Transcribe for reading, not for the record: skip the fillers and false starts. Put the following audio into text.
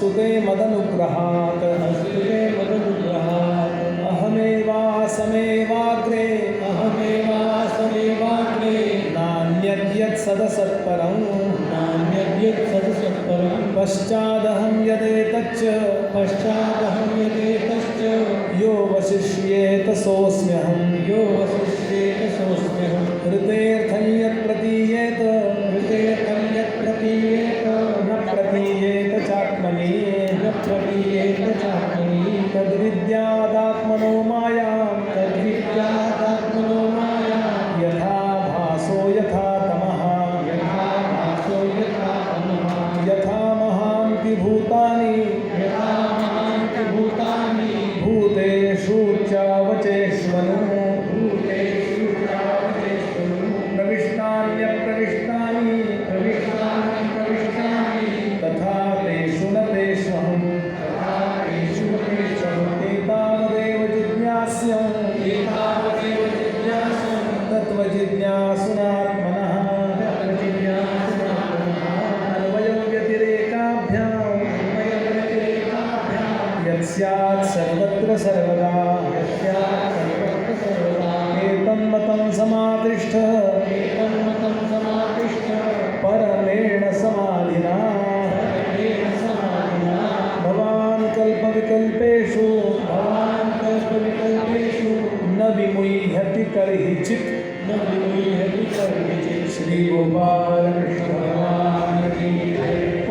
नस्तुते मदनुग्रहात् अहमेवासमेवाग्रे नान्यद्यत् सदसत्परं पश्चादहं यदेतच्च यो वशिष्येत सोऽस्म्यहम् ऋतेऽर्थं यत् प्रतीयेत न प्रतीयेत चात्मनि तद्विद्यादात्मनो मायां यथा भासो यथा तमः यथा महान्ति भूतानि भूतेषु चावचेष्वनु प्रविष्टान्यप्रविष्टानि तथा तेषु न तेष्वहम् एतावदेव जिज्ञास्यम् तत्त्वजिज्ञासुनात्मनः अन्वयव्यतिरेकाभ्याम् यत्स्यात् सर्वत्र सर्वदा एतन्मतं समातिष्ठ परमेण समाधिना भवान् कल्पविकल्पेषु न विमुह्यति कर्हिचित् श्री गोपाल कृष्ण भगवान की जय।